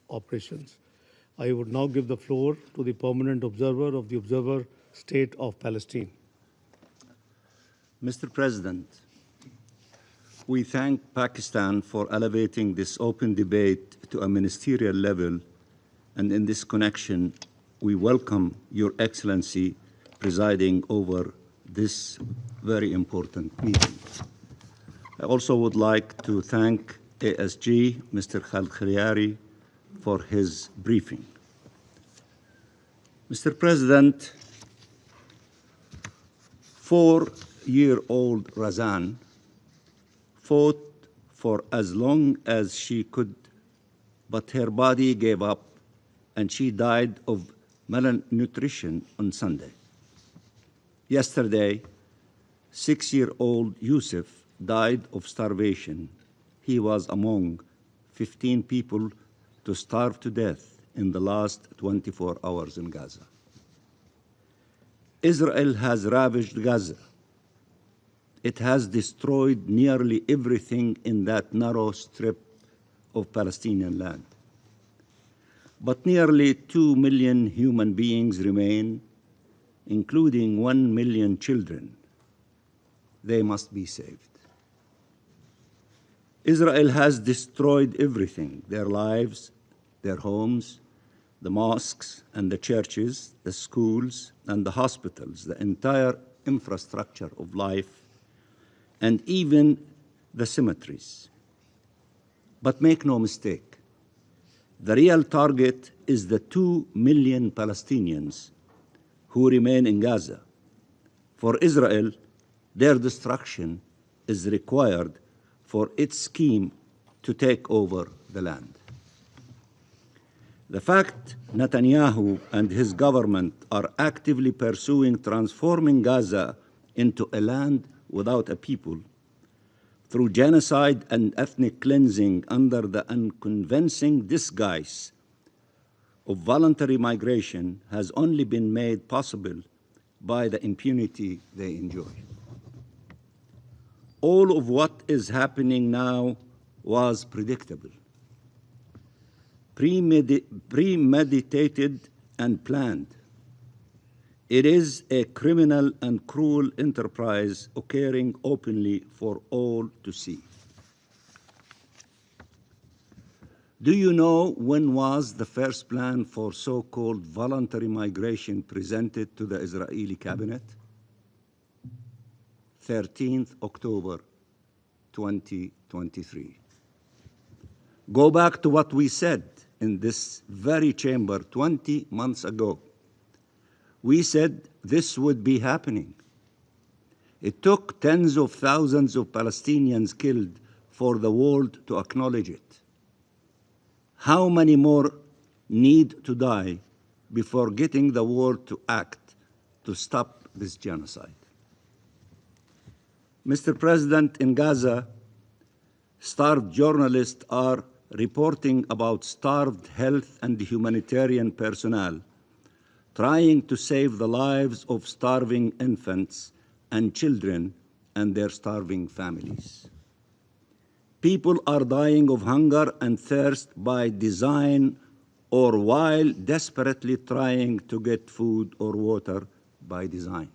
operations. I would now give the floor to the permanent observer of the Observer State of Palestine. Mr. President, we thank Pakistan for elevating this open debate to a ministerial level, and in this connection, we welcome Your Excellency presiding over this very important meeting. I also would like to thank ASG, Mr. Khalkhaliari, for his briefing. Mr. President, 4-year-old Razan fought for as long as she could, but her body gave up and she died of malnutrition on Sunday. Yesterday, 6-year-old Yusuf died of starvation. He was among 15 people to starve to death in the last 24 hours in Gaza. Israel has ravaged Gaza. It has destroyed nearly everything in that narrow strip of Palestinian land. But nearly 2 million human beings remain, including 1 million children. They must be saved. Israel has destroyed everything, their lives, their homes, the mosques and the churches, the schools and the hospitals, the entire infrastructure of life, and even the cemeteries. But make no mistake, the real target is the 2 million Palestinians who remain in Gaza. For Israel, their destruction is required for its scheme to take over the land. The fact Netanyahu and his government are actively pursuing transforming Gaza into a land without a people through genocide and ethnic cleansing under the unconvincing disguise of voluntary migration has only been made possible by the impunity they enjoy. All of what is happening now was predictable, premeditated and planned. It is a criminal and cruel enterprise occurring openly for all to see. Do you know when was the first plan for so-called voluntary migration presented to the Israeli cabinet? 13th October 2023. Go back to what we said in this very chamber 20 months ago. We said this would be happening. It took tens of thousands of Palestinians killed for the world to acknowledge it. How many more need to die before getting the world to act to stop this genocide? Mr. President, in Gaza, starved journalists are reporting about starved health and humanitarian personnel trying to save the lives of starving infants and children and their starving families. People are dying of hunger and thirst by design or while desperately trying to get food or water by design.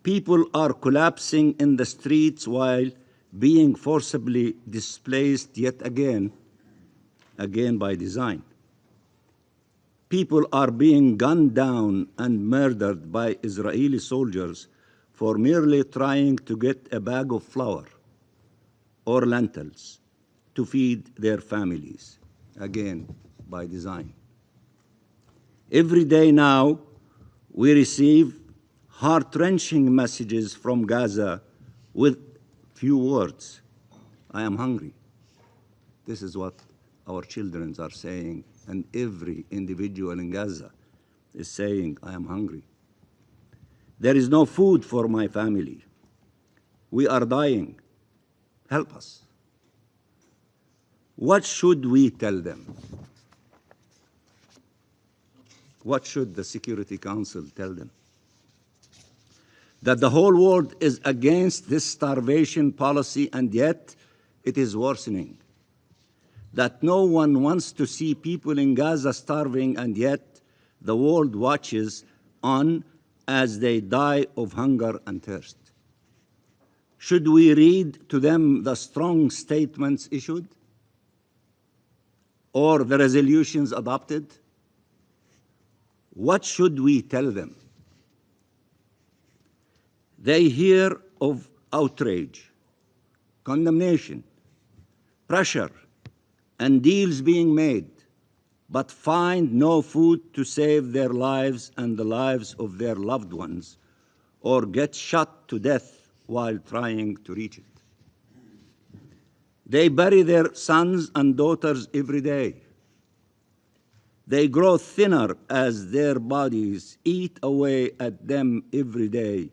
People are collapsing in the streets while being forcibly displaced yet again by design. People are being gunned down and murdered by Israeli soldiers for merely trying to get a bag of flour or lentils to feed their families, again by design. Every day now, we receive heart-wrenching messages from Gaza with few words. I am hungry. This is what our children are saying, and every individual in Gaza is saying, I am hungry. There is no food for my family. We are dying. Help us. What should we tell them? What should the Security Council tell them? That the whole world is against this starvation policy, and yet it is worsening. that no one wants to see people in Gaza starving, and yet the world watches on as they die of hunger and thirst? Should we read to them the strong statements issued or the resolutions adopted? What should we tell them? They hear of outrage, condemnation, pressure, and deals being made, but find no food to save their lives and the lives of their loved ones, or get shot to death while trying to reach it. They bury their sons and daughters every day. They grow thinner as their bodies eat away at them every day,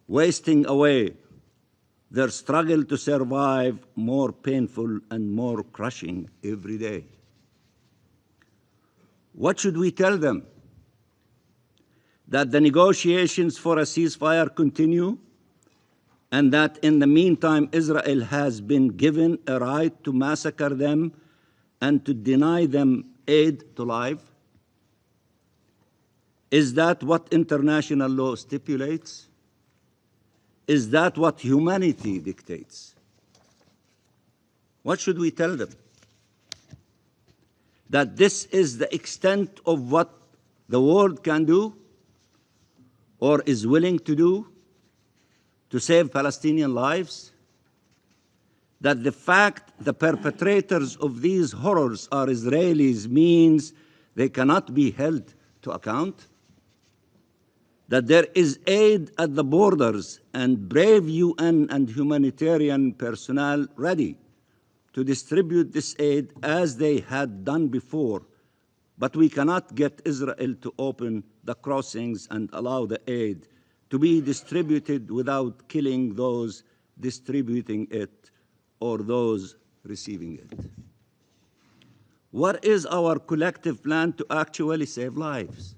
wasting away, their struggle to survive more painful and more crushing every day. What should we tell them? That the negotiations for a ceasefire continue, and that in the meantime Israel has been given a right to massacre them and to deny them aid to life? Is that what international law stipulates? Is that what humanity dictates? What should we tell them? That this is the extent of what the world can do or is willing to do to save Palestinian lives? That the fact the perpetrators of these horrors are Israelis means they cannot be held to account? That there is aid at the borders and brave UN and humanitarian personnel ready to distribute this aid as they had done before, but we cannot get Israel to open the crossings and allow the aid to be distributed without killing those distributing it or those receiving it. What is our collective plan to actually save lives?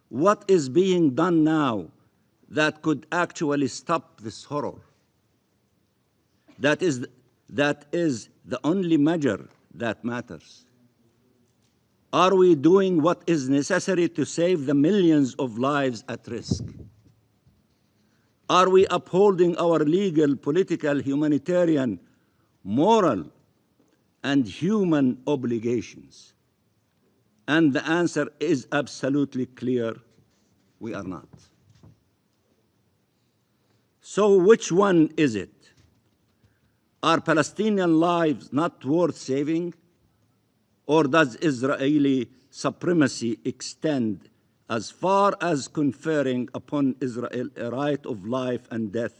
What is being done now that could actually stop this horror? That is the only measure that matters. Are we doing what is necessary to save the millions of lives at risk? Are we upholding our legal, political, humanitarian, moral, and human obligations? And the answer is absolutely clear: we are not. So which one is it? Are Palestinian lives not worth saving? Or does Israeli supremacy extend as far as conferring upon Israel a right of life and death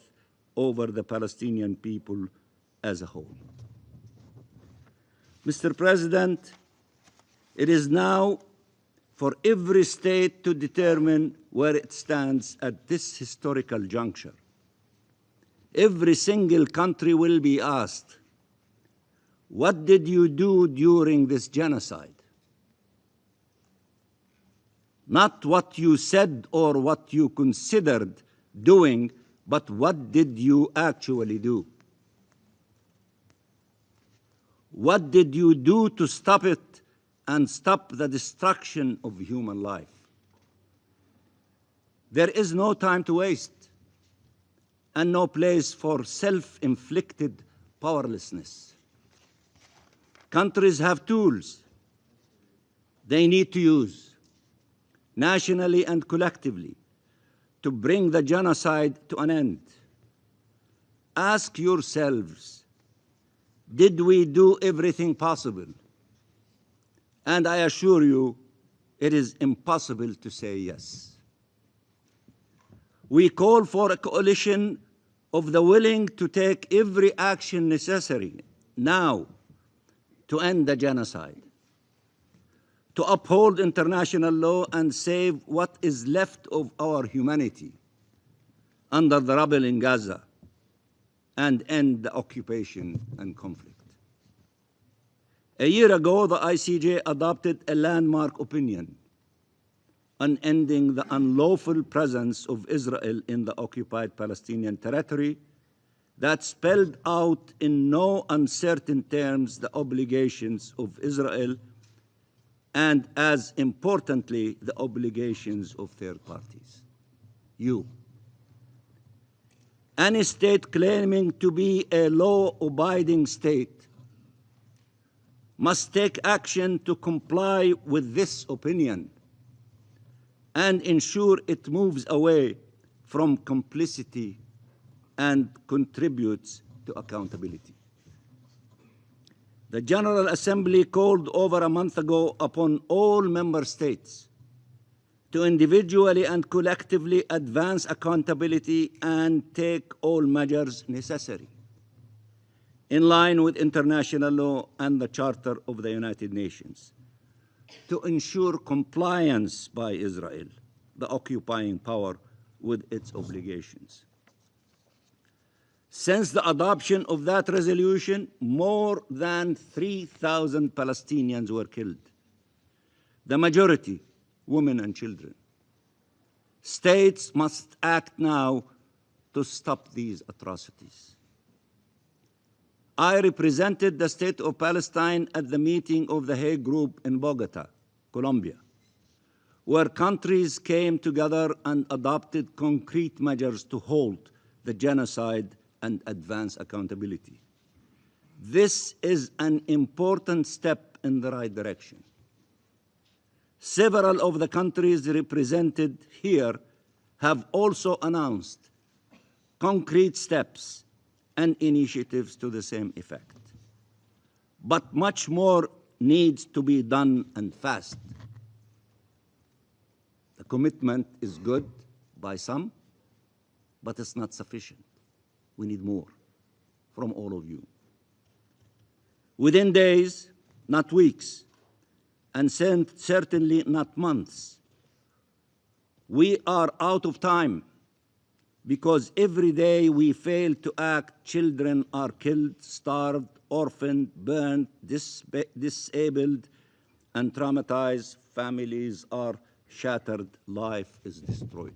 over the Palestinian people as a whole? Mr. President, it is now for every state to determine where it stands at this historical juncture. Every single country will be asked, what did you do during this genocide? Not what you said or what you considered doing, but what did you actually do? What did you do to stop it and stop the destruction of human life? There is no time to waste and no place for self-inflicted powerlessness. Countries have tools they need to use, nationally and collectively, to bring the genocide to an end. Ask yourselves, did we do everything possible? And I assure you, it is impossible to say yes. We call for a coalition of the willing to take every action necessary now to end the genocide, to uphold international law and save what is left of our humanity under the rubble in Gaza, and end the occupation and conflict. A year ago, the ICJ adopted a landmark opinion on ending the unlawful presence of Israel in the occupied Palestinian territory that spelled out in no uncertain terms the obligations of Israel and, as importantly, the obligations of third parties. You. Any state claiming to be a law-abiding state must take action to comply with this opinion and ensure it moves away from complicity and contributes to accountability. The General Assembly called over a month ago upon all member states to individually and collectively advance accountability and take all measures necessary in line with international law and the Charter of the United Nations to ensure compliance by Israel, the occupying power, with its obligations. Since the adoption of that resolution, more than 3,000 Palestinians were killed, the majority women and children. States must act now to stop these atrocities. I represented the state of Palestine at the meeting of the Hague Group in Bogota, Colombia, where countries came together and adopted concrete measures to halt the genocide and advance accountability. This is an important step in the right direction. Several of the countries represented here have also announced concrete steps and initiatives to the same effect. But much more needs to be done, and fast. The commitment is good by some, but it's not sufficient. We need more from all of you. Within days, not weeks, and certainly not months, we are out of time, because every day we fail to act, children are killed, starved, orphaned, burned, disabled, and traumatized. Families are shattered, life is destroyed.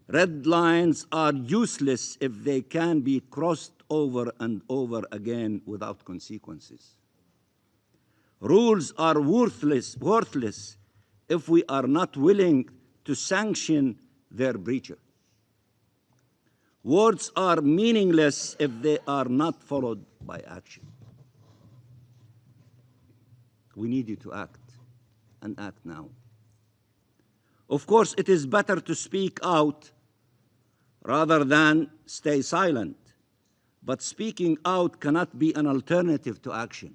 Red lines are useless if they can be crossed over and over again without consequences. Rules are worthless if we are not willing to sanction their breacher. Words are meaningless if they are not followed by action. We need you to act, and act now. Of course, it is better to speak out rather than stay silent, but speaking out cannot be an alternative to action,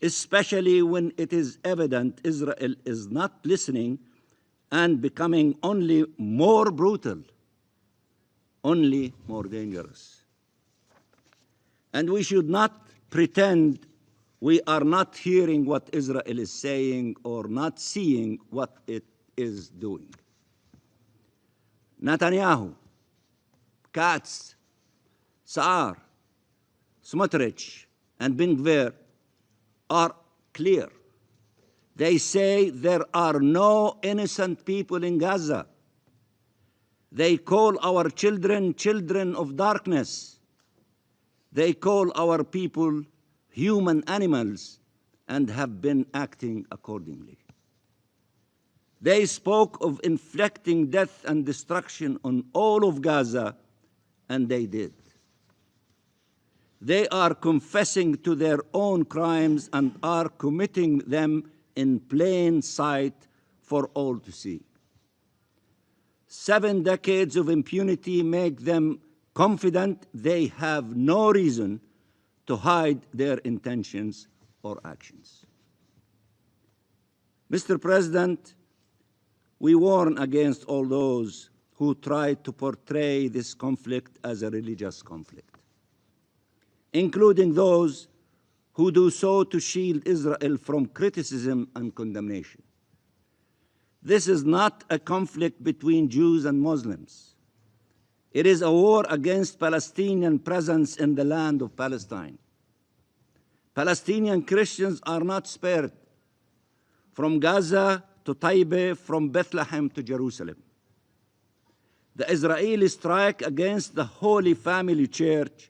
especially when it is evident Israel is not listening and becoming only more brutal, only more dangerous. And we should not pretend we are not hearing what Israel is saying or not seeing what it is doing. Netanyahu, Katz, Saar, Smotrich, and Ben Gvir are clear. They say there are no innocent people in Gaza. They call our children children of darkness. They call our people human animals and have been acting accordingly. They spoke of inflicting death and destruction on all of Gaza, and they did. They are confessing to their own crimes and are committing them in plain sight for all to see. 7 decades of impunity make them confident they have no reason to hide their intentions or actions. Mr. President, we warn against all those who try to portray this conflict as a religious conflict, including those who do so to shield Israel from criticism and condemnation. This is not a conflict between Jews and Muslims. It is a war against Palestinian presence in the land of Palestine. Palestinian Christians are not spared, from Gaza to Taibe, from Bethlehem to Jerusalem. The Israeli strike against the Holy Family Church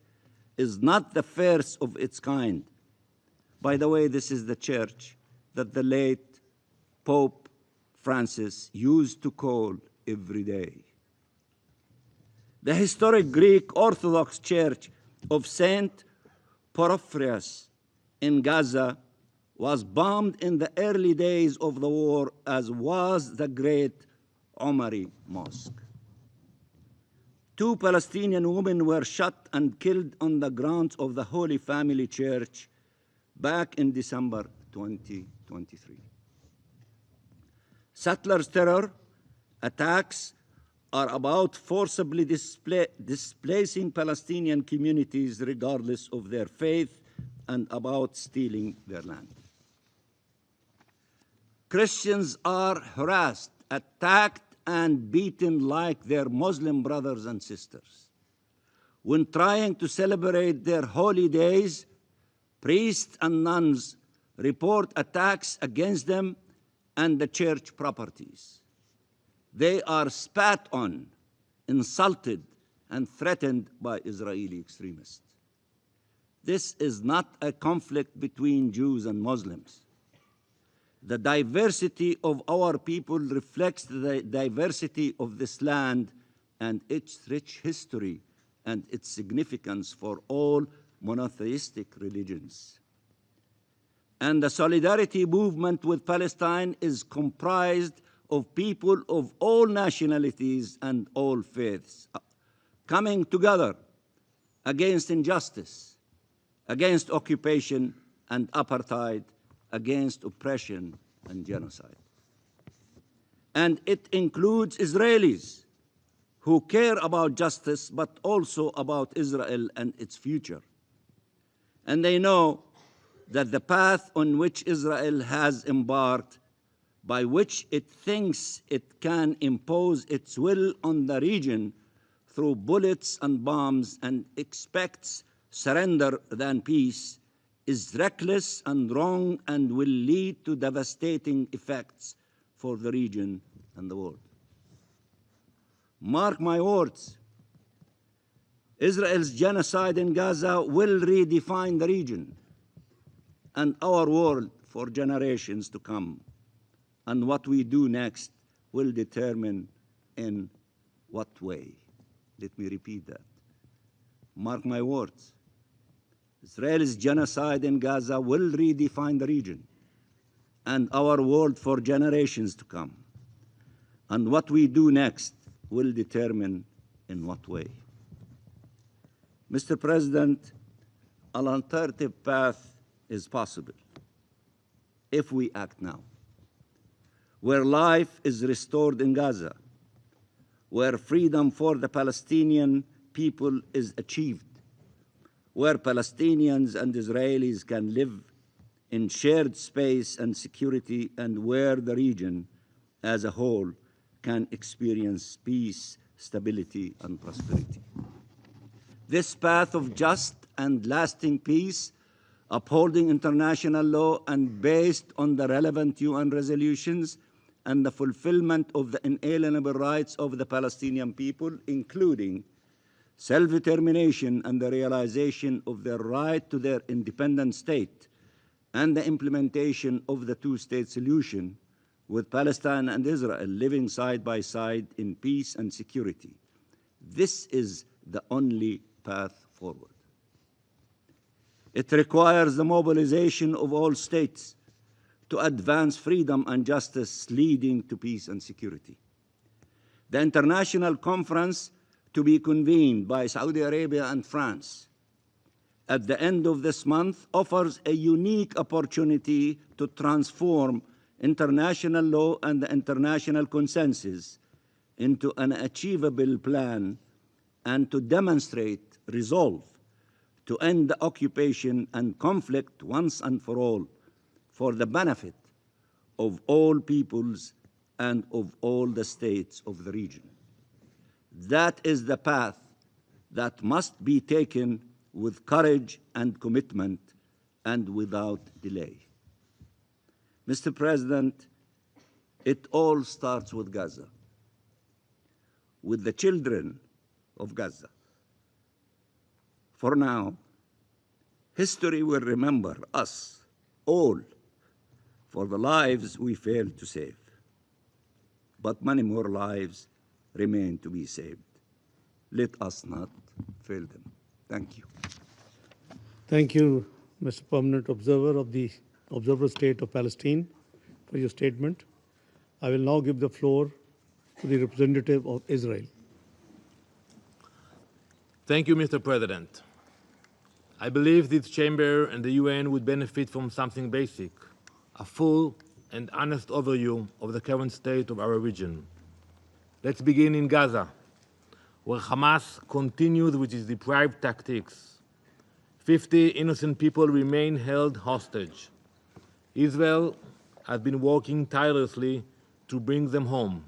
is not the first of its kind. By the way, this is the church that the late Pope Francis used to call every day. The historic Greek Orthodox Church of Saint Porphyrius in Gaza was bombed in the early days of the war, as was the great Omari Mosque. 2 Palestinian women were shot and killed on the grounds of the Holy Family Church back in December 2023. Settlers' terror attacks are about forcibly displacing Palestinian communities regardless of their faith and about stealing their land. Christians are harassed, attacked, and beaten like their Muslim brothers and sisters. When trying to celebrate their holy days, priests and nuns report attacks against them and the church properties. They are spat on, insulted, and threatened by Israeli extremists. This is not a conflict between Jews and Muslims. The diversity of our people reflects the diversity of this land and its rich history and its significance for all monotheistic religions. And the solidarity movement with Palestine is comprised of people of all nationalities and all faiths, coming together against injustice, against occupation and apartheid, against oppression and genocide. And it includes Israelis who care about justice, but also about Israel and its future. And they know that the path on which Israel has embarked, by which it thinks it can impose its will on the region through bullets and bombs and expects surrender than peace, is reckless and wrong and will lead to devastating effects for the region and the world. Mark my words, Israel's genocide in Gaza will redefine the region and our world for generations to come. And what we do next will determine in what way. Let me repeat that. Mark my words. Israel's genocide in Gaza will redefine the region and our world for generations to come. And what we do next will determine in what way. Mr. President, an alternative path is possible if we act now, where life is restored in Gaza, where freedom for the Palestinian people is achieved, where Palestinians and Israelis can live in shared space and security, and where the region as a whole can experience peace, stability, and prosperity. This path of just and lasting peace, upholding international law and based on the relevant UN resolutions and the fulfillment of the inalienable rights of the Palestinian people, including self-determination and the realization of their right to their independent state, and the implementation of the two-state solution, with Palestine and Israel living side by side in peace and security. This is the only path forward. It requires the mobilization of all states to advance freedom and justice leading to peace and security. The international conference to be convened by Saudi Arabia and France at the end of this month offers a unique opportunity to transform international law and the international consensus into an achievable plan and to demonstrate resolve to end the occupation and conflict once and for all, for the benefit of all peoples and of all the states of the region. That is the path that must be taken with courage and commitment and without delay. Mr. President, it all starts with Gaza. with the children of Gaza. For now, history will remember us all for the lives we failed to save. But many more lives remain to be saved. Let us not fail them. Thank you. Thank you, Mr. Permanent Observer of the Observer State of Palestine, for your statement. I will now give the floor to the representative of Israel. Thank you, Mr. President. I believe this chamber and the UN would benefit from something basic, a full and honest overview of the current state of our region. Let's begin in Gaza, where Hamas continues with its deprived tactics. 50 innocent people remain held hostage. Israel has been working tirelessly to bring them home.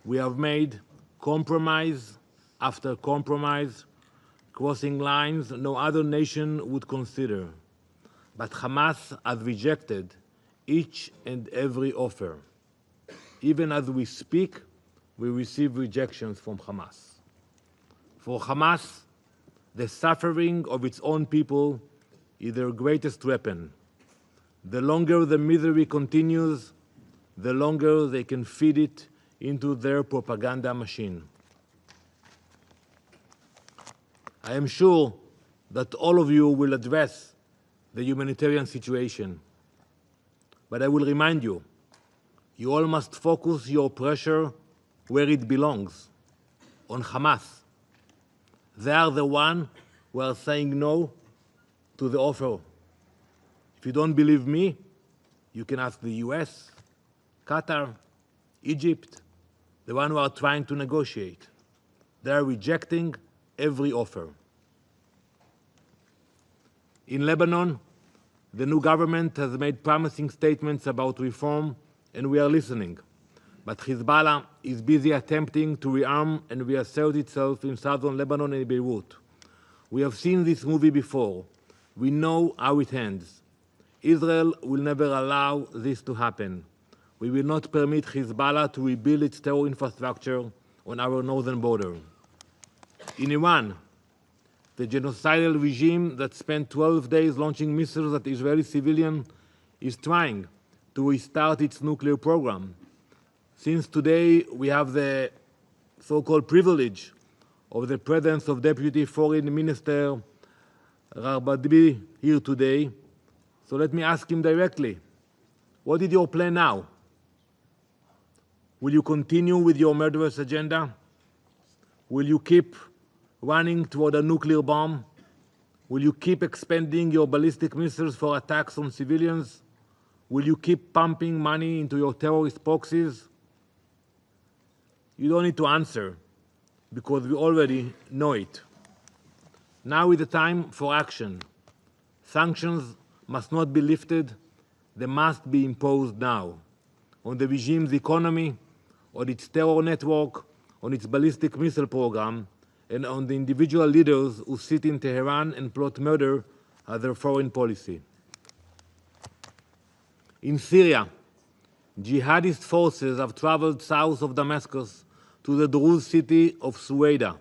We have made compromise after compromise, crossing lines no other nation would consider. But Hamas has rejected each and every offer. Even as we speak, we receive rejections from Hamas. For Hamas, the suffering of its own people is their greatest weapon. The longer the misery continues, the longer they can feed it into their propaganda machine. I am sure that all of you will address the humanitarian situation. But I will remind you, you all must focus your pressure where it belongs, on Hamas. They are the ones who are saying no to the offer. If you don't believe me, you can ask the US, Qatar, Egypt, the ones who are trying to negotiate. They are rejecting every offer. In Lebanon, the new government has made promising statements about reform, and we are listening. But Hezbollah is busy attempting to rearm and reassert itself in southern Lebanon and Beirut. We have seen this movie before. We know how it ends. Israel will never allow this to happen. We will not permit Hezbollah to rebuild its terror infrastructure on our northern border. In Iran, the genocidal regime that spent 12 days launching missiles at Israeli civilians is trying to restart its nuclear program. Since today we have the so-called privilege of the presence of Deputy Foreign Minister Rabadbi here today, so let me ask him directly, what is your plan now? Will you continue with your murderous agenda? Will you keep running toward a nuclear bomb? Will you keep expending your ballistic missiles for attacks on civilians? Will you keep pumping money into your terrorist proxies? You don't need to answer, because we already know it. Now is the time for action. Sanctions must not be lifted, they must be imposed now, on the regime's economy, on its terror network, on its ballistic missile program, and on the individual leaders who sit in Tehran and plot murder as their foreign policy. In Syria, jihadist forces have traveled south of Damascus to the Druze city of Suwaida,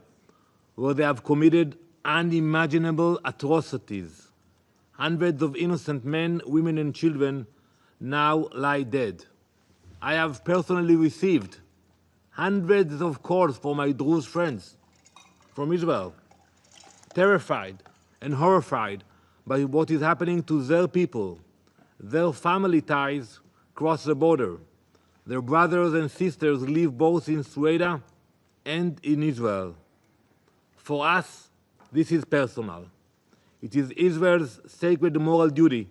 where they have committed unimaginable atrocities. Hundreds of innocent men, women, and children now lie dead. I have personally received hundreds of calls from my Druze friends from Israel, terrified and horrified by what is happening to their people. Their family ties cross the border. Their brothers and sisters live both in Suwaida and in Israel. For us, this is personal. It is Israel's sacred moral duty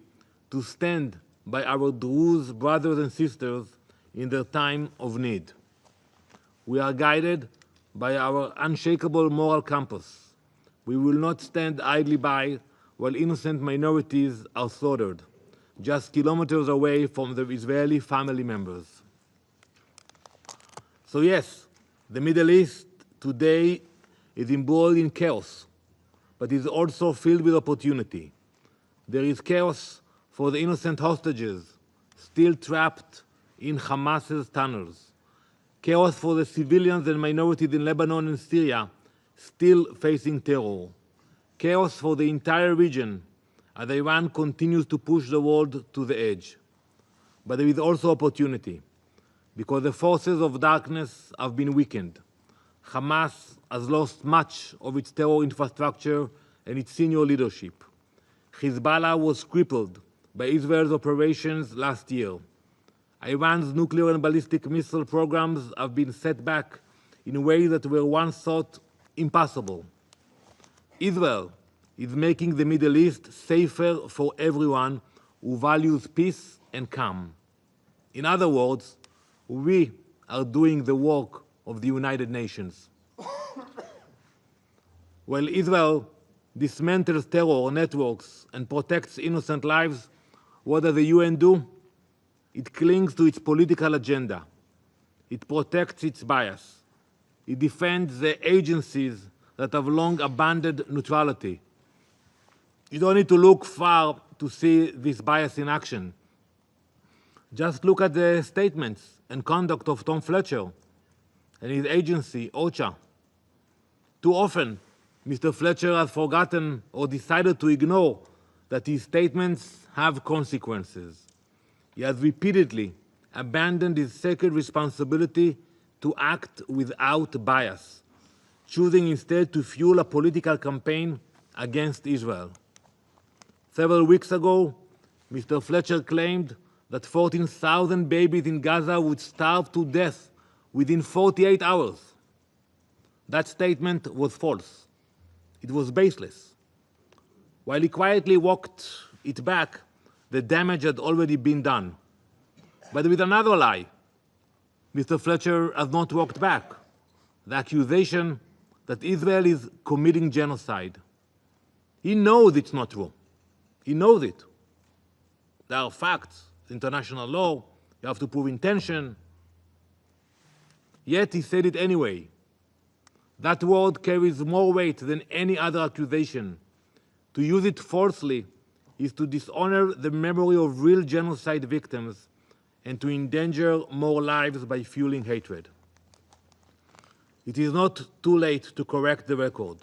to stand by our Druze brothers and sisters in their time of need. We are guided by our unshakable moral compass. We will not stand idly by while innocent minorities are slaughtered, just kilometers away from their Israeli family members. So yes, the Middle East today is embroiled in chaos, but is also filled with opportunity. There is chaos for the innocent hostages still trapped in Hamas's tunnels, chaos for the civilians and minorities in Lebanon and Syria still facing terror, chaos for the entire region as Iran continues to push the world to the edge. But there is also opportunity, because the forces of darkness have been weakened. Hamas has lost much of its terror infrastructure and its senior leadership. Hezbollah was crippled by Israel's operations last year. Iran's nuclear and ballistic missile programs have been set back in ways that were once thought impossible. Israel is making the Middle East safer for everyone who values peace and calm. In other words, we are doing the work of the United Nations. While Israel dismantles terror networks and protects innocent lives, what does the UN do? It clings to its political agenda. It protects its bias. It defends the agencies that have long abandoned neutrality. You don't need to look far to see this bias in action. Just look at the statements and conduct of Tom Fletcher and his agency, OCHA. Too often, Mr. Fletcher has forgotten or decided to ignore that his statements have consequences. He has repeatedly abandoned his sacred responsibility to act without bias, choosing instead to fuel a political campaign against Israel. Several weeks ago, Mr. Fletcher claimed that 14,000 babies in Gaza would starve to death within 48 hours. That statement was false. It was baseless. While he quietly walked it back, the damage had already been done. But with another lie, Mr. Fletcher has not walked back: the accusation that Israel is committing genocide. He knows it's not true. He knows it. There are facts, international law, you have to prove intention. Yet he said it anyway. That word carries more weight than any other accusation. To use it falsely is to dishonor the memory of real genocide victims and to endanger more lives by fueling hatred. It is not too late to correct the record.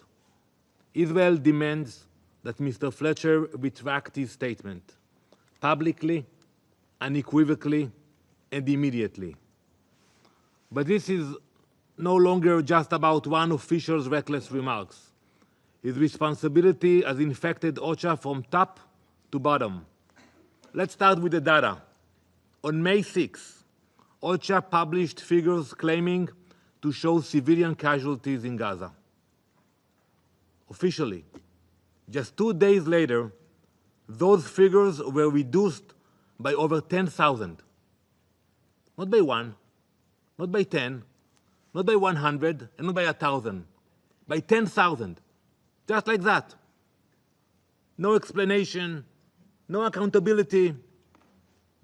Israel demands that Mr. Fletcher retract his statement, publicly, unequivocally, and immediately. But this is no longer just about one official's reckless remarks. His responsibility has infected OCHA from top to bottom. Let's start with the data. On May 6, OCHA published figures claiming to show civilian casualties in Gaza. Officially, just 2 days later, those figures were reduced by over 10,000. Not by 1, not by 10, not by 100, and not by 1,000, by 10,000. Just like that. No explanation, no accountability,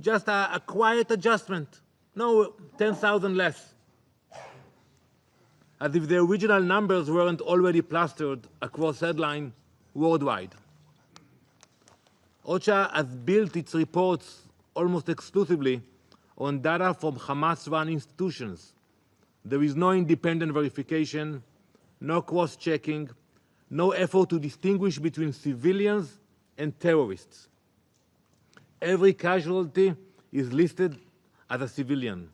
just a quiet adjustment. No, 10,000 less. As if the original numbers weren't already plastered across headlines worldwide. OCHA has built its reports almost exclusively on data from Hamas-run institutions. There is no independent verification, no cross-checking, no effort to distinguish between civilians and terrorists. Every casualty is listed as a civilian.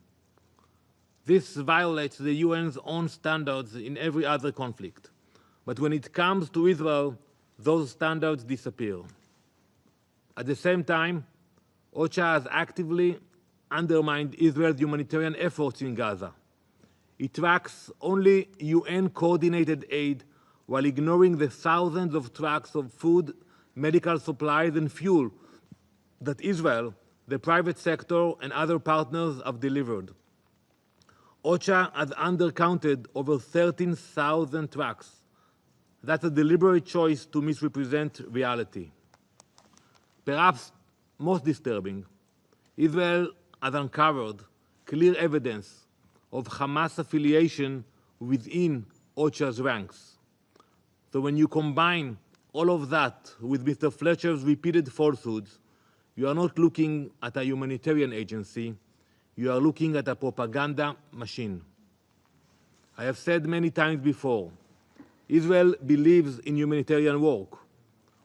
This violates the UN's own standards in every other conflict. But when it comes to Israel, those standards disappear. At the same time, OCHA has actively undermined Israel's humanitarian efforts in Gaza. It tracks only UN-coordinated aid while ignoring the thousands of trucks of food, medical supplies, and fuel that Israel, the private sector, and other partners have delivered. OCHA has undercounted over 13,000 trucks. That's a deliberate choice to misrepresent reality. Perhaps most disturbing, Israel has uncovered clear evidence of Hamas affiliation within OCHA's ranks. So when you combine all of that with Mr. Fletcher's repeated falsehoods, you are not looking at a humanitarian agency, you are looking at a propaganda machine. I have said many times before, Israel believes in humanitarian work.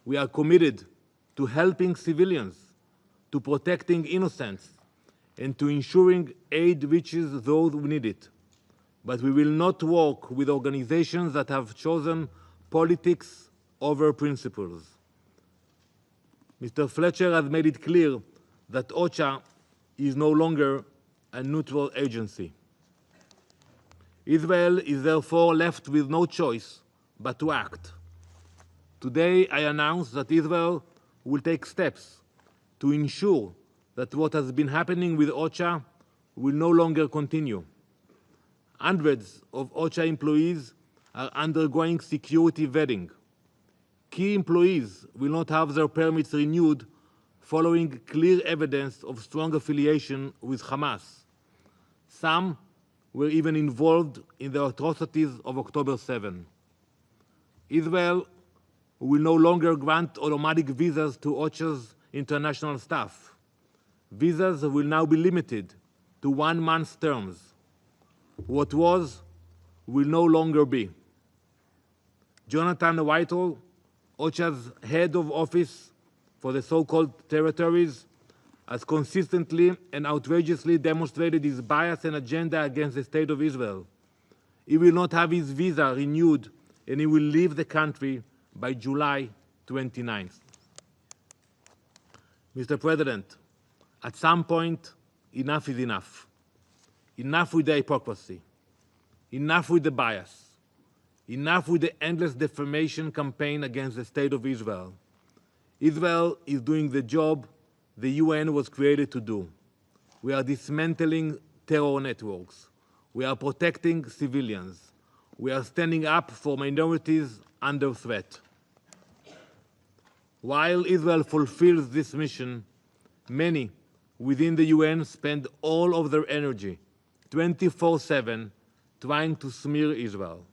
We are committed to helping civilians, to protecting innocents, and to ensuring aid reaches those who need it. But we will not work with organizations that have chosen politics over principles. Mr. Fletcher has made it clear that OCHA is no longer a neutral agency. Israel is therefore left with no choice but to act. Today, I announce that Israel will take steps to ensure that what has been happening with OCHA will no longer continue. Hundreds of OCHA employees are undergoing security vetting. Key employees will not have their permits renewed following clear evidence of strong affiliation with Hamas. Some were even involved in the atrocities of October 7. Israel will no longer grant automatic visas to OCHA's international staff. Visas will now be limited to 1 month terms. What was will no longer be. Jonathan Whitehall, OCHA's head of office for the so-called territories, has consistently and outrageously demonstrated his bias and agenda against the State of Israel. He will not have his visa renewed, and he will leave the country by July 29th. Mr. President, at some point, enough is enough. Enough with the hypocrisy. Enough with the bias. Enough with the endless defamation campaign against the State of Israel. Israel is doing the job the UN was created to do. We are dismantling terror networks. We are protecting civilians. We are standing up for minorities under threat. While Israel fulfills this mission, many within the UN spend all of their energy, 24/7, trying to smear Israel,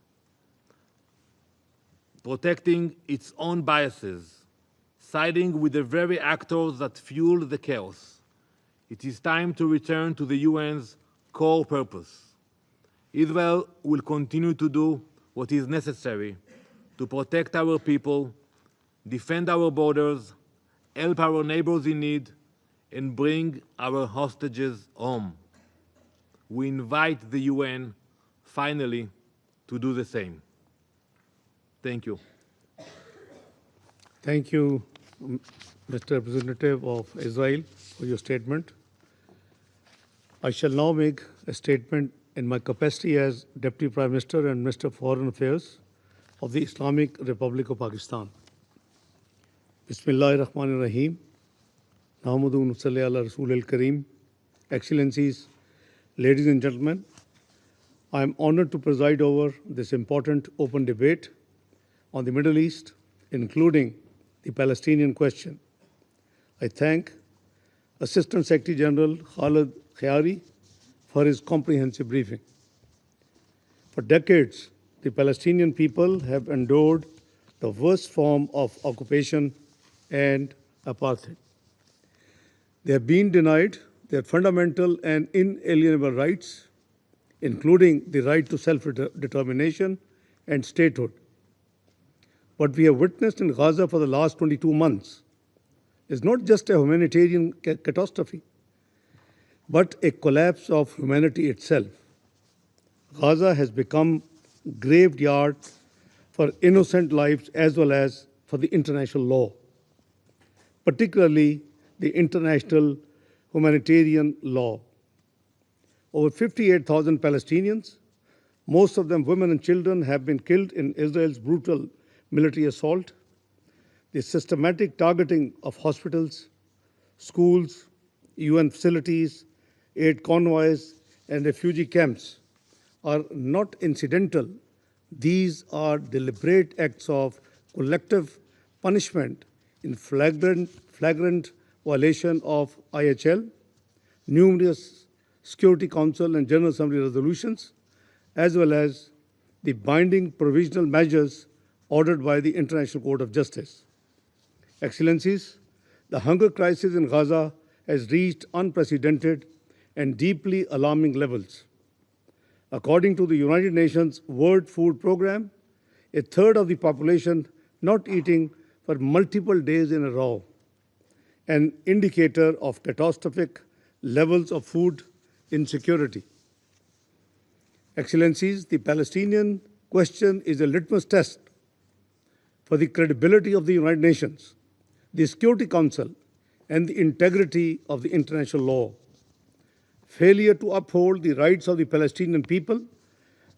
protecting its own biases, siding with the very actors that fuel the chaos. It is time to return to the UN's core purpose. Israel will continue to do what is necessary to protect our people, defend our borders, help our neighbors in need, and bring our hostages home. We invite the UN, finally, to do the same. Thank you. Thank you, Mr. Representative of Israel, for your statement. I shall now make a statement in my capacity as Deputy Prime Minister and Minister of Foreign Affairs of the Islamic Republic of Pakistan. Bismillahir Rahmanir Rahim. Nahmaduhu wa nusalli ala Rasul al-Kareem. Excellencies, ladies and gentlemen, I am honored to preside over this important open debate on the Middle East, including the Palestinian question. I thank Assistant Secretary General Khalid Khayari for his comprehensive briefing. For decades, the Palestinian people have endured the worst form of occupation and apartheid. They have been denied their fundamental and inalienable rights, including the right to self-determination and statehood. What we have witnessed in Gaza for the last 22 months is not just a humanitarian catastrophe, but a collapse of humanity itself. Gaza has become a graveyard for innocent lives as well as for the international law, particularly the international humanitarian law. Over 58,000 Palestinians, most of them women and children, have been killed in Israel's brutal military assault. The systematic targeting of hospitals, schools, UN facilities, aid convoys, and refugee camps are not incidental. These are deliberate acts of collective punishment in flagrant violation of IHL, numerous Security Council and General Assembly resolutions, as well as the binding provisional measures ordered by the International Court of Justice. Excellencies, the hunger crisis in Gaza has reached unprecedented and deeply alarming levels. According to the United Nations World Food Programme, a third of the population not eating for multiple days in a row, an indicator of catastrophic levels of food insecurity. Excellencies, the Palestinian question is a litmus test for the credibility of the United Nations, the Security Council, and the integrity of the international law. Failure to uphold the rights of the Palestinian people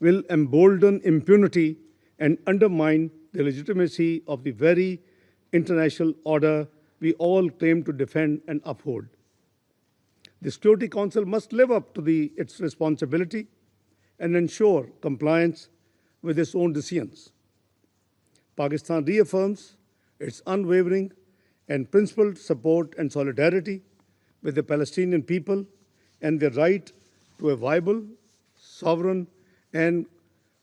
will embolden impunity and undermine the legitimacy of the very international order we all claim to defend and uphold. The Security Council must live up to its responsibility and ensure compliance with its own decisions. Pakistan reaffirms its unwavering and principled support and solidarity with the Palestinian people and their right to a viable, sovereign, and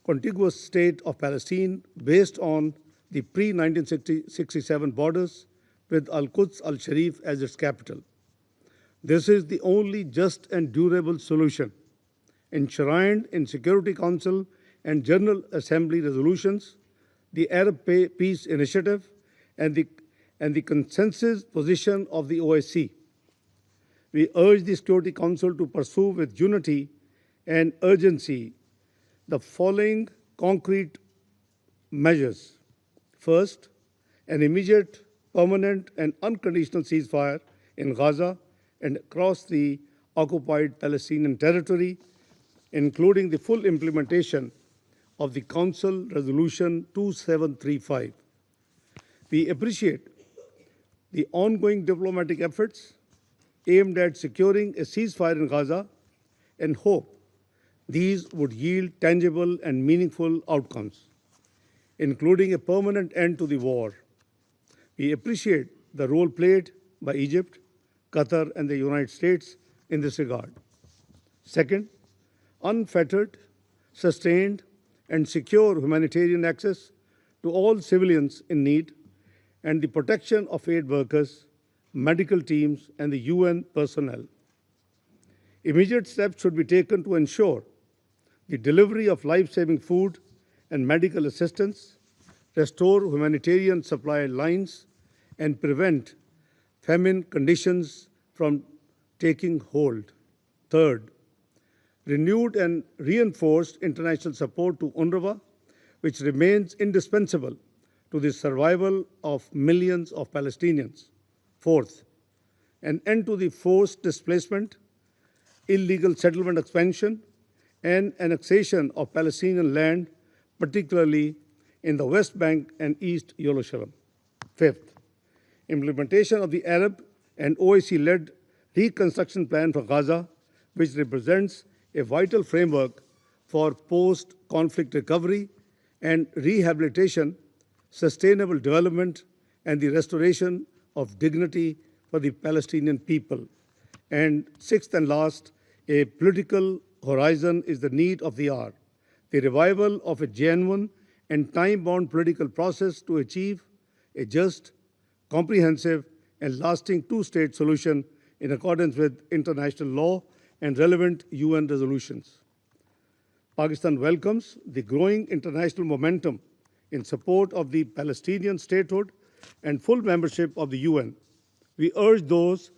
contiguous state of Palestine based on the pre-1967 borders with Al-Quds al-Sharif as its capital. This is the only just and durable solution, enshrined in Security Council and General Assembly resolutions, the Arab Peace Initiative, and the consensus position of the OSCE. We urge the Security Council to pursue with unity and urgency the following concrete measures. First, an immediate, permanent, and unconditional ceasefire in Gaza and across the occupied Palestinian territory, including the full implementation of the Council Resolution 2735. We appreciate the ongoing diplomatic efforts aimed at securing a ceasefire in Gaza and hope these would yield tangible and meaningful outcomes, including a permanent end to the war. We appreciate the role played by Egypt, Qatar, and the United States in this regard. Second, unfettered, sustained, and secure humanitarian access to all civilians in need and the protection of aid workers, medical teams, and the UN personnel. Immediate steps should be taken to ensure the delivery of life-saving food and medical assistance, restore humanitarian supply lines, and prevent famine conditions from taking hold. Third, renewed and reinforced international support to UNRWA, which remains indispensable to the survival of millions of Palestinians. Fourth, an end to the forced displacement, illegal settlement expansion, and annexation of Palestinian land, particularly in the West Bank and East Jerusalem. Fifth, implementation of the Arab and OIC-led reconstruction plan for Gaza, which represents a vital framework for post-conflict recovery and rehabilitation, sustainable development, and the restoration of dignity for the Palestinian people. And sixth and last, a political horizon is the need of the hour, the revival of a genuine and time-bound political process to achieve a just, comprehensive, and lasting two-state solution in accordance with international law and relevant UN resolutions. Pakistan welcomes the growing international momentum in support of the Palestinian statehood and full membership of the UN. We urge those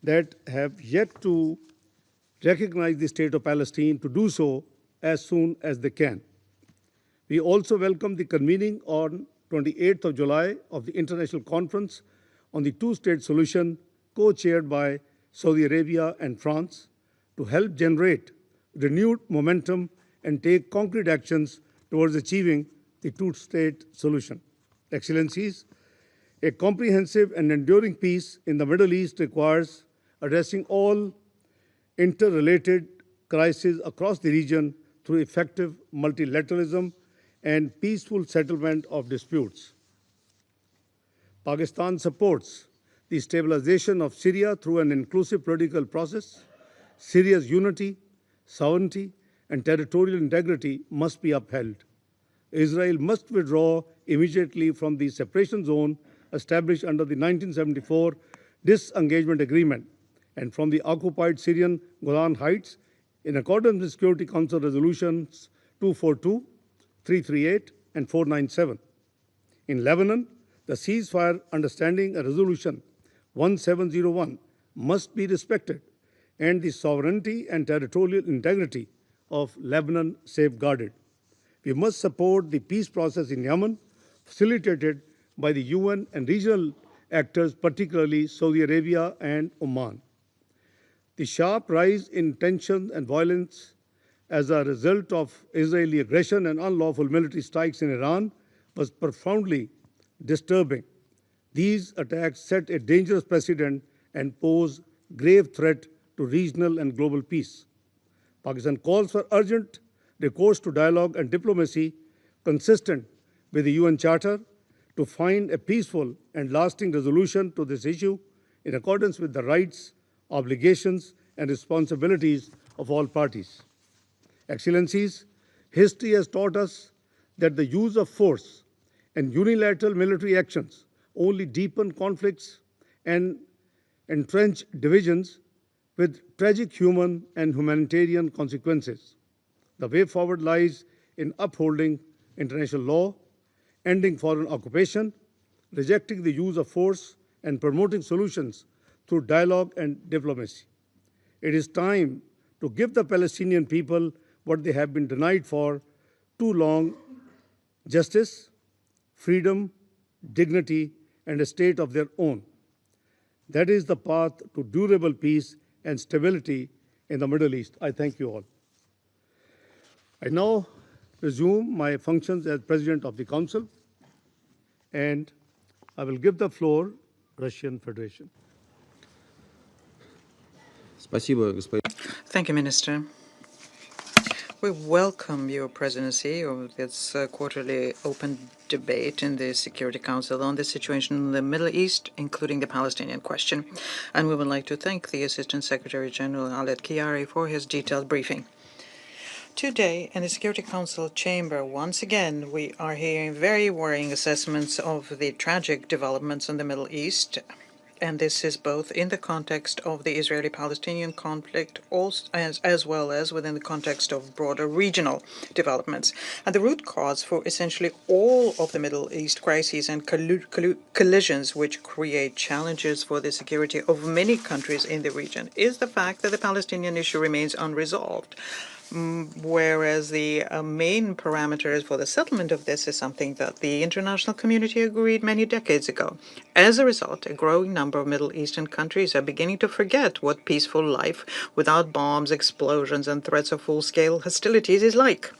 that have yet to recognize the state of Palestine to do so as soon as they can. We also welcome the convening on 28th of July of the International Conference on the Two-State Solution, co-chaired by Saudi Arabia and France, to help generate renewed momentum and take concrete actions towards achieving the two-state solution. Excellencies, a comprehensive and enduring peace in the Middle East requires addressing all interrelated crises across the region through effective multilateralism and peaceful settlement of disputes. Pakistan supports the stabilization of Syria through an inclusive political process. Syria's unity, sovereignty, and territorial integrity must be upheld. Israel must withdraw immediately from the separation zone established under the 1974 disengagement agreement and from the occupied Syrian Golan Heights In accordance with Security Council Resolutions 242, 338, and 497. In Lebanon, the ceasefire understanding and resolution 1701 must be respected and the sovereignty and territorial integrity of Lebanon safeguarded. We must support the peace process in Yemen, facilitated by the UN and regional actors, particularly Saudi Arabia and Oman. The sharp rise in tension and violence as a result of Israeli aggression and unlawful military strikes in Iran was profoundly disturbing. These attacks set a dangerous precedent and pose grave threat to regional and global peace. Pakistan calls for urgent recourse to dialogue and diplomacy consistent with the UN Charter to find a peaceful and lasting resolution to this issue in accordance with the rights, obligations, and responsibilities of all parties. Excellencies, history has taught us that the use of force and unilateral military actions only deepen conflicts and entrench divisions with tragic human and humanitarian consequences. The way forward lies in upholding international law, ending foreign occupation, rejecting the use of force, and promoting solutions through dialogue and diplomacy. It is time to give the Palestinian people what they have been denied for too long: justice, freedom, dignity, and a state of their own. That is the path to durable peace and stability in the Middle East. I thank you all. I now resume my functions as President of the Council, and I will give the floor to Russian Federation. Thank you, Minister. We welcome your presidency of this quarterly open debate in the Security Council on the situation in the Middle East, including the Palestinian question. And we would like to thank the Assistant Secretary General Khaled Kiari for his detailed briefing. Today, in the Security Council chamber, once again, we are hearing very worrying assessments of the tragic developments in the Middle East. And this is both in the context of the Israeli-Palestinian conflict as well as within the context of broader regional developments. And the root cause for essentially all of the Middle East crises and collisions which create challenges for the security of many countries in the region is the fact that the Palestinian issue remains unresolved. Whereas the main parameters for the settlement of this is something that the international community agreed many decades ago. As a result, a growing number of Middle Eastern countries are beginning to forget what peaceful life without bombs, explosions, and threats of full-scale hostilities is like.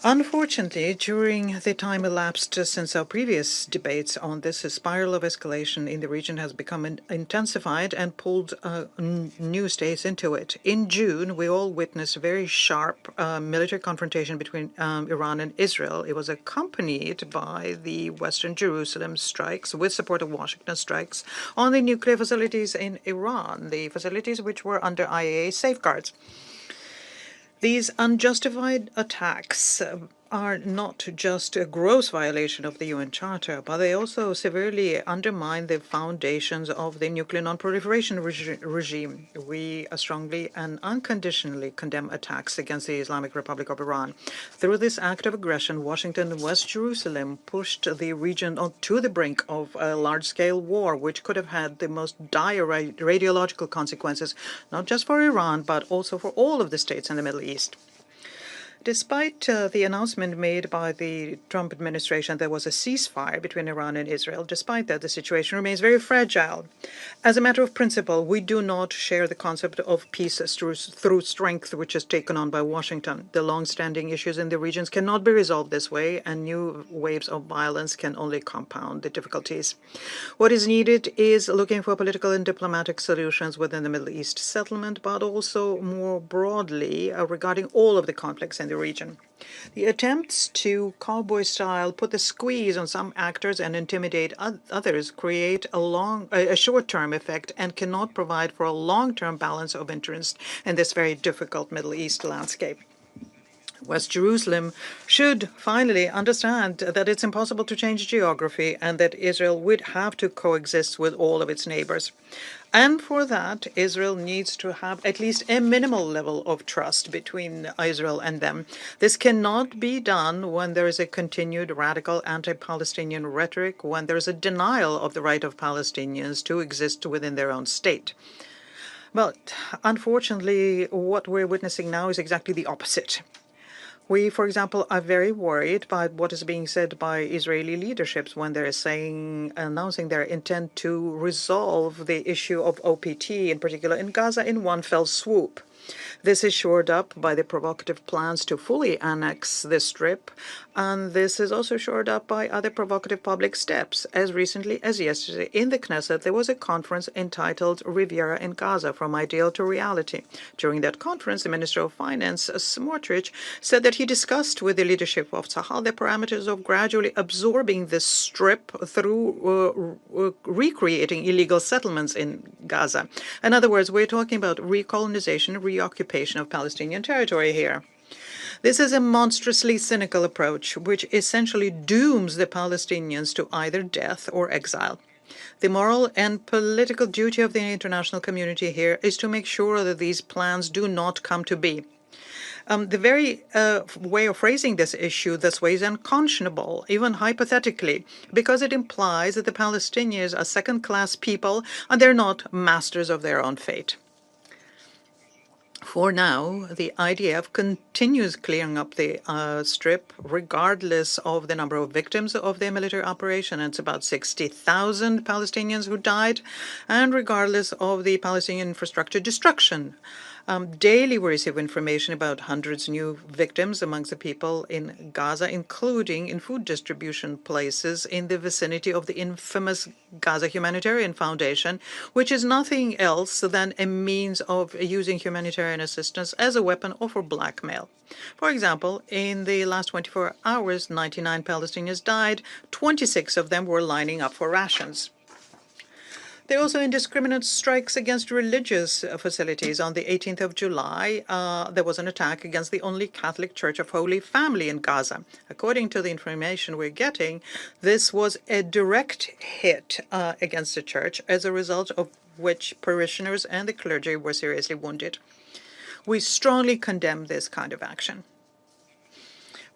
Unfortunately, during the time elapsed since our previous debates on this, a spiral of escalation in the region has become intensified and pulled new states into it. In June, we all witnessed a very sharp military confrontation between Iran and Israel. It was accompanied by the Western Jerusalem strikes, with support of Washington strikes, on the nuclear facilities in Iran, the facilities which were under IAEA safeguards. These unjustified attacks are not just a gross violation of the UN Charter, but they also severely undermine the foundations of the nuclear non-proliferation regime. We strongly and unconditionally condemn attacks against the Islamic Republic of Iran. Through this act of aggression, Washington and West Jerusalem pushed the region to the brink of a large-scale war, which could have had the most dire radiological consequences, not just for Iran, but also for all of the states in the Middle East. Despite the announcement made by the Trump administration there was a ceasefire between Iran and Israel, despite that, the situation remains very fragile. As a matter of principle, we do not share the concept of peace through strength, which is taken on by Washington. The long-standing issues in the regions cannot be resolved this way, and new waves of violence can only compound the difficulties. What is needed is looking for political and diplomatic solutions within the Middle East settlement, but also more broadly regarding all of the conflicts in the region. The attempts to cowboy-style put the squeeze on some actors and intimidate others create a short-term effect and cannot provide for a long-term balance of interest in this very difficult Middle East landscape. West Jerusalem should finally understand that it's impossible to change geography and that Israel would have to coexist with all of its neighbors. And for that, Israel needs to have at least a minimal level of trust between Israel and them. This cannot be done when there is a continued radical anti-Palestinian rhetoric, when there is a denial of the right of Palestinians to exist within their own state. But unfortunately, what we're witnessing now is exactly the opposite. We, for example, are very worried by what is being said by Israeli leaderships when they're announcing their intent to resolve the issue of OPT, in particular in Gaza, in one fell swoop. This is shored up by the provocative plans to fully annex the Strip, and this is also shored up by other provocative public steps. As recently as yesterday, in the Knesset, there was a conference entitled Riviera in Gaza, From Ideal to Reality. During that conference, the Minister of Finance, Smotrich, said that he discussed with the leadership of Tzahal the parameters of gradually absorbing the Strip through recreating illegal settlements in Gaza. In other words, we're talking about recolonization, reoccupation of Palestinian territory here. This is a monstrously cynical approach, which essentially dooms the Palestinians to either death or exile. The moral and political duty of the international community here is to make sure that these plans do not come to be. The very way of phrasing this issue this way is unconscionable, even hypothetically, because it implies that the Palestinians are second-class people and they're not masters of their own fate. For now, the IDF continues clearing up the Strip regardless of the number of victims of their military operation. It's about 60,000 Palestinians who died, and regardless of the Palestinian infrastructure destruction. Daily we receive information about hundreds of new victims amongst the people in Gaza, including in food distribution places in the vicinity of the infamous Gaza Humanitarian Foundation, which is nothing else than a means of using humanitarian assistance as a weapon or for blackmail. For example, in the last 24 hours, 99 Palestinians died. 26 of them were lining up for rations. There are also indiscriminate strikes against religious facilities. On the 18th of July, there was an attack against the only Catholic Church of Holy Family in Gaza. According to the information we're getting, this was a direct hit against the church, as a result of which parishioners and the clergy were seriously wounded. We strongly condemn this kind of action.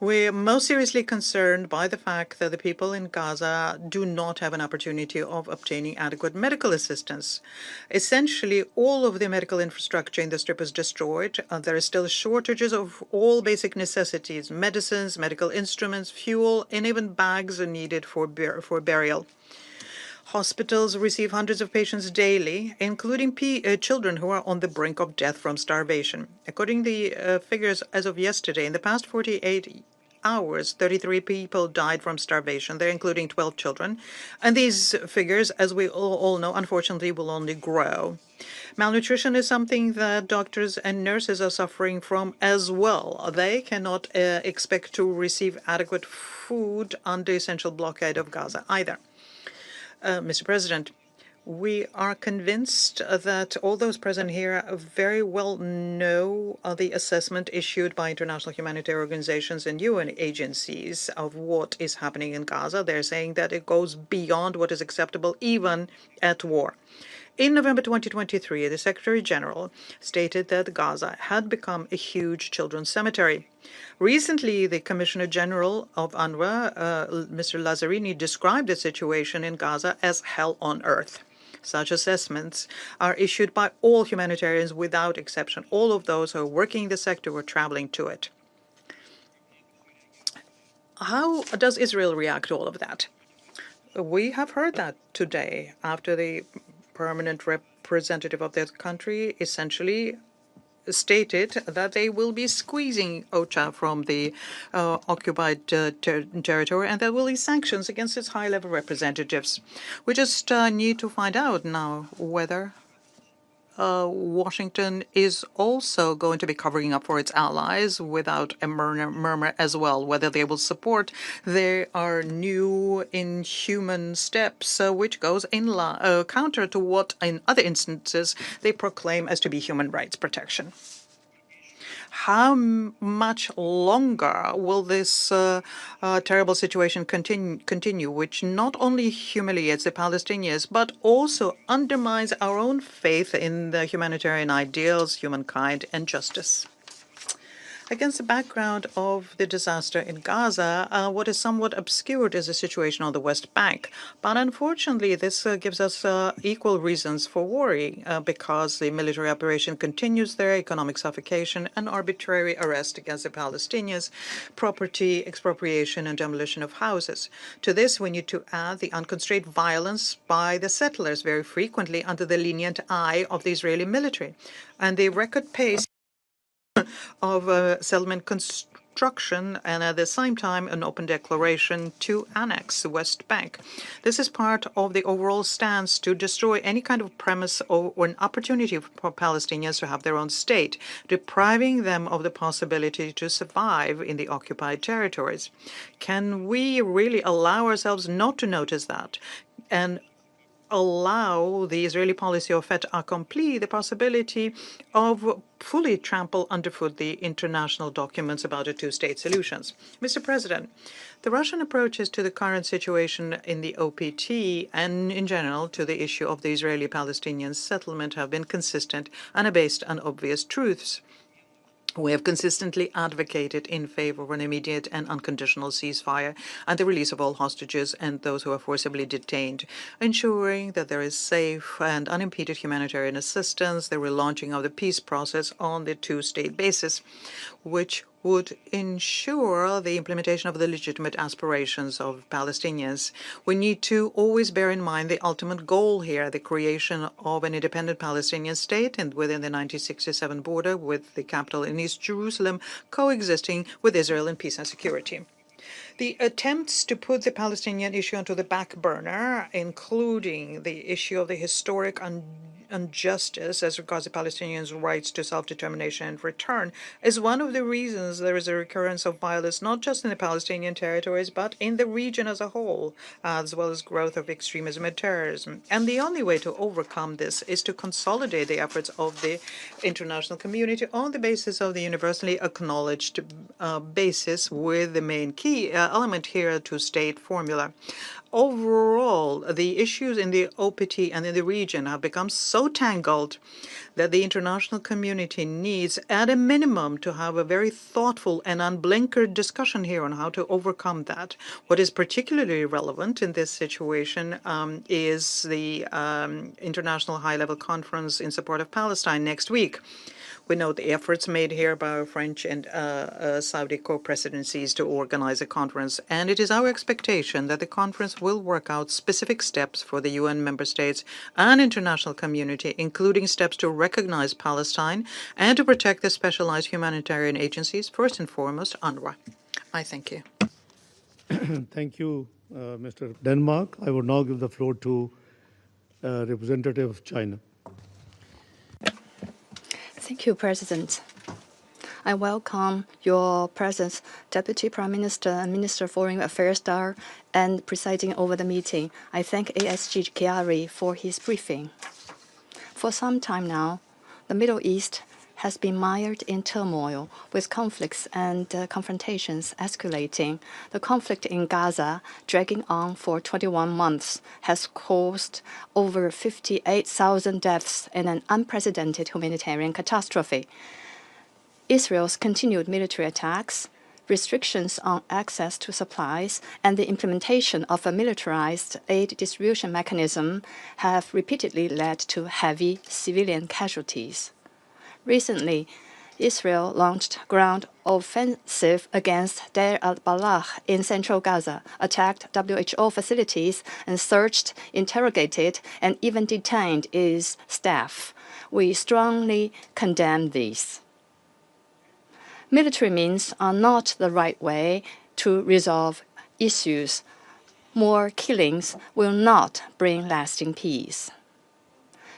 We're most seriously concerned by the fact that the people in Gaza do not have an opportunity of obtaining adequate medical assistance. Essentially, all of the medical infrastructure in the Strip is destroyed. There are still shortages of all basic necessities, medicines, medical instruments, fuel, and even bags are needed for burial. Hospitals receive hundreds of patients daily, including children who are on the brink of death from starvation. According to the figures as of yesterday, in the past 48 hours, 33 people died from starvation. They're including 12 children. And these figures, as we all know, unfortunately will only grow. Malnutrition is something that doctors and nurses are suffering from as well. They cannot expect to receive adequate food under essential blockade of Gaza either. Mr. President, we are convinced that all those present here very well know the assessment issued by international humanitarian organizations and UN agencies of what is happening in Gaza. They're saying that it goes beyond what is acceptable even at war. In November 2023, the Secretary General stated that Gaza had become a huge children's cemetery. Recently, the Commissioner General of UNRWA, Mr. Lazzarini, described the situation in Gaza as hell on earth. Such assessments are issued by all humanitarians without exception, all of those who are working in the sector or traveling to it. How does Israel react to all of that? We have heard that today after the permanent representative of that country essentially stated that they will be squeezing OCHA from the occupied territory and there will be sanctions against its high-level representatives. We just need to find out now whether Washington is also going to be covering up for its allies without a murmur as well, whether they will support their new inhuman steps, which goes in counter to what in other instances they proclaim as to be human rights protection. How much longer will this terrible situation continue, which not only humiliates the Palestinians, but also undermines our own faith in the humanitarian ideals, humankind, and justice? Against the background of the disaster in Gaza, what is somewhat obscured is the situation on the West Bank. But unfortunately, this gives us equal reasons for worry because the military operation continues there, economic suffocation, and arbitrary arrest against the Palestinians, property expropriation, and demolition of houses. To this, we need to add the unconstrained violence by the settlers, very frequently under the lenient eye of the Israeli military, and the record pace of settlement construction, and at the same time an open declaration to annex the West Bank. This is part of the overall stance to destroy any kind of premise or an opportunity for Palestinians to have their own state, depriving them of the possibility to survive in the occupied territories. Can we really allow ourselves not to notice that and allow the Israeli policy of fait accompli the possibility of fully trample underfoot the international documents about a two-state solutions? Mr. President, the Russian approaches to the current situation in the OPT and in general to the issue of the Israeli-Palestinian settlement have been consistent and are based on obvious truths. We have consistently advocated in favor of an immediate and unconditional ceasefire and the release of all hostages and those who are forcibly detained, ensuring that there is safe and unimpeded humanitarian assistance, the relaunching of the peace process on the two-state basis, which would ensure the implementation of the legitimate aspirations of Palestinians. We need to always bear in mind the ultimate goal here, the creation of an independent Palestinian state and within the 1967 border with the capital in East Jerusalem, coexisting with Israel in peace and security. The attempts to put the Palestinian issue onto the back burner, including the issue of the historic injustice as regards the Palestinians' rights to self-determination and return, is one of the reasons there is a recurrence of violence not just in the Palestinian territories but in the region as a whole, as well as growth of extremism and terrorism. And the only way to overcome this is to consolidate the efforts of the international community on the basis of the universally acknowledged basis, with the main key element here to state formula. Overall, the issues in the OPT and in the region have become so tangled that the international community needs, at a minimum, to have a very thoughtful and unblinkered discussion here on how to overcome that. What is particularly relevant in this situation is the International High-Level Conference in support of Palestine next week. We note the efforts made here by our French and Saudi co-presidencies to organize a conference, and it is our expectation that the conference will work out specific steps for the UN member states and international community, including steps to recognize Palestine and to protect the specialized humanitarian agencies, first and foremost UNRWA. I thank you. Thank you, Mr. Denmark. I would now give the floor to representative of China. Thank you, President. I welcome your presence, Deputy Prime Minister and Minister of Foreign Affairs Dar, and presiding over the meeting. I thank ASG Chiari for his briefing. For some time now, the Middle East has been mired in turmoil, with conflicts and confrontations escalating. The conflict in Gaza, dragging on for 21 months, has caused over 58,000 deaths and an unprecedented humanitarian catastrophe. Israel's continued military attacks, restrictions on access to supplies, and the implementation of a militarized aid distribution mechanism have repeatedly led to heavy civilian casualties. Recently, Israel launched ground offensive against Deir al-Balah in central Gaza, attacked WHO facilities, and searched, interrogated, and even detained its staff. We strongly condemn these. Military means are not the right way to resolve issues. More killings will not bring lasting peace.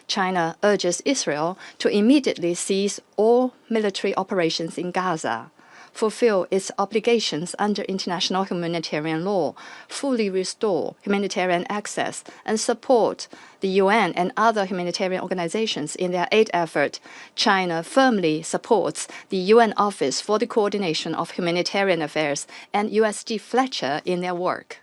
China urges Israel to immediately cease all military operations in Gaza, fulfill its obligations under international humanitarian law, fully restore humanitarian access, and support the UN and other humanitarian organizations in their aid effort, China firmly supports the UN Office for the Coordination of Humanitarian Affairs and USG Fletcher in their work.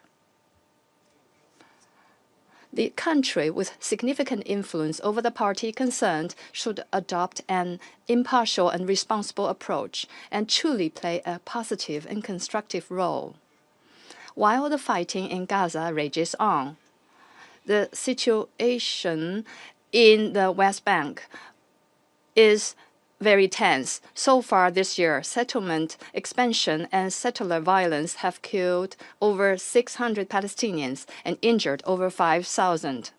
The country with significant influence over the party concerned should adopt an impartial and responsible approach and truly play a positive and constructive role. While the fighting in Gaza rages on, the situation in the West Bank is very tense. So far this year, settlement expansion and settler violence have killed over 600 Palestinians and injured over 5,000.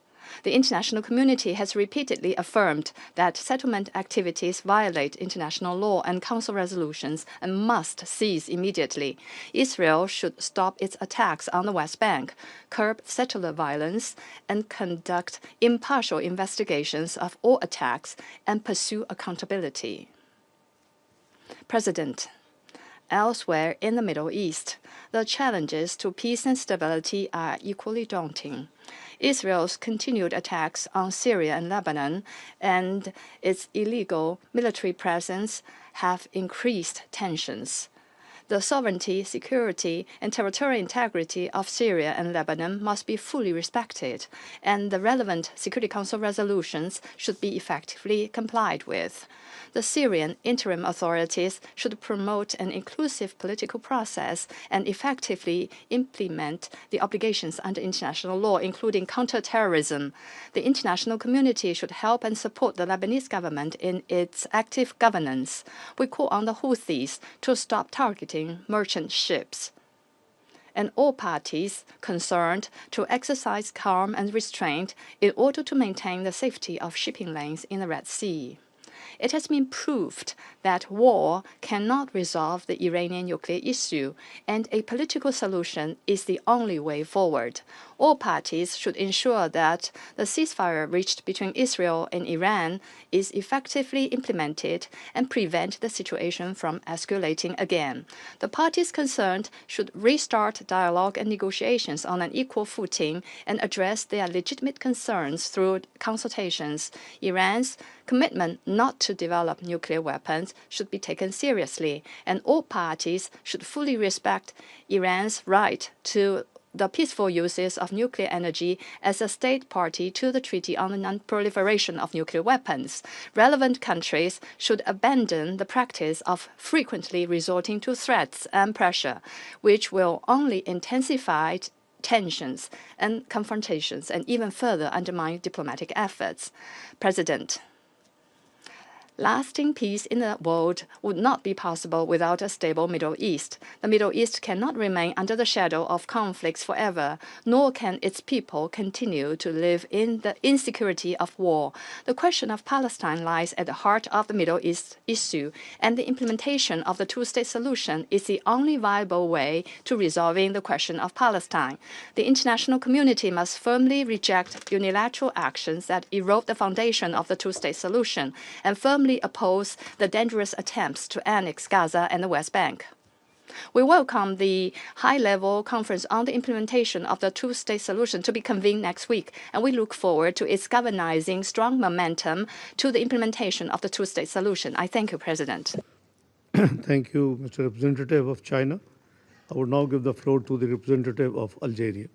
The international community has repeatedly affirmed that settlement activities violate international law and council resolutions and must cease immediately. Israel should stop its attacks on the West Bank, curb settler violence, and conduct impartial investigations of all attacks and pursue accountability. President, elsewhere in the Middle East, the challenges to peace and stability are equally daunting. Israel's continued attacks on Syria and Lebanon and its illegal military presence have increased tensions. The sovereignty, security, and territorial integrity of Syria and Lebanon must be fully respected, and the relevant Security Council resolutions should be effectively complied with. The Syrian interim authorities should promote an inclusive political process and effectively implement the obligations under international law, including counterterrorism. The international community should help and support the Lebanese government in its active governance. We call on the Houthis to stop targeting merchant ships, and all parties concerned to exercise calm and restraint in order to maintain the safety of shipping lanes in the Red Sea. It has been proved that war cannot resolve the Iranian nuclear issue, and a political solution is the only way forward. All parties should ensure that the ceasefire reached between Israel and Iran is effectively implemented and prevent the situation from escalating again. The parties concerned should restart dialogue and negotiations on an equal footing and address their legitimate concerns through consultations. Iran's commitment not to develop nuclear weapons should be taken seriously, and all parties should fully respect Iran's right to the peaceful uses of nuclear energy as a state party to the Treaty on the Non-Proliferation of Nuclear Weapons. Relevant countries should abandon the practice of frequently resorting to threats and pressure, which will only intensify tensions and confrontations and even further undermine diplomatic efforts. President, lasting peace in the world would not be possible without a stable Middle East. The Middle East cannot remain under the shadow of conflicts forever, nor can its people continue to live in the insecurity of war. The question of Palestine lies at the heart of the Middle East issue, and the implementation of the two-state solution is the only viable way to resolving the question of Palestine. The international community must firmly reject unilateral actions that erode the foundation of the two-state solution and firmly oppose the dangerous attempts to annex Gaza and the West Bank. We welcome the high-level conference on the implementation of the two-state solution to be convened next week, and we look forward to its galvanizing strong momentum to the implementation of the two-state solution. I thank you, President. Thank you, Mr. Representative of China. I would now give the floor to the representative of Algeria.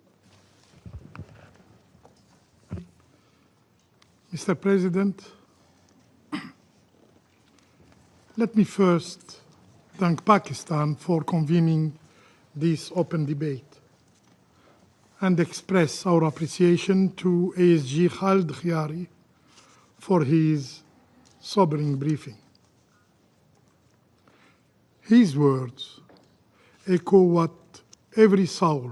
Mr. President, let me first thank Pakistan for convening this open debate and express our appreciation to ASG Khaled Khiari for his sobering briefing. His words echo what every soul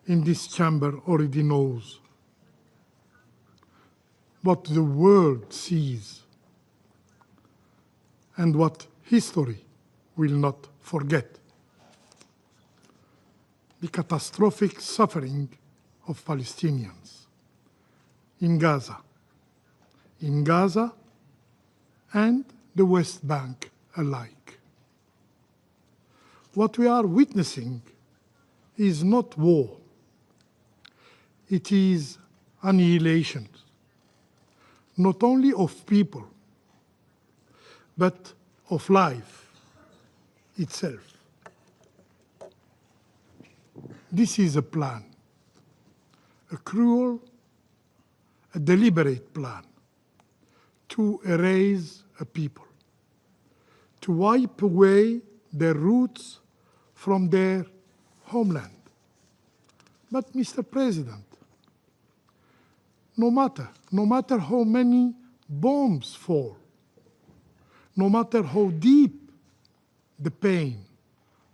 in this chamber already knows. What the world sees and what history will not forget. The catastrophic suffering of Palestinians in Gaza and the West Bank alike. what we are witnessing is not war. It is annihilation, not only of people, but of life itself. This is a plan, a cruel, a deliberate plan to erase a people, to wipe away their roots from their homeland. But, Mr. President, no matter how many bombs fall, no matter how deep the pain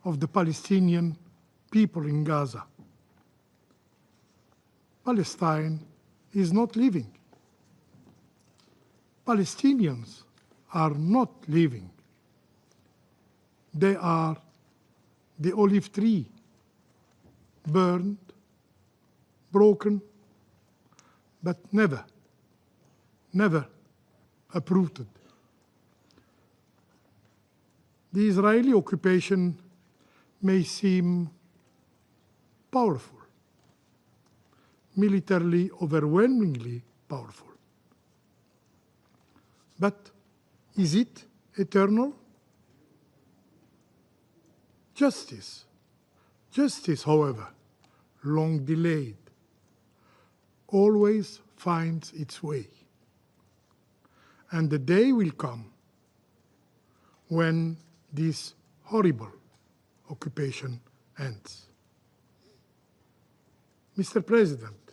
of the Palestinian people in Gaza, Palestine is not living. Palestinians are not living. They are the olive tree, burned, broken, but never uprooted. The Israeli occupation may seem powerful, militarily overwhelmingly powerful. But is it eternal? Justice, however, long delayed, always finds its way. And the day will come when this horrible occupation ends. Mr. President,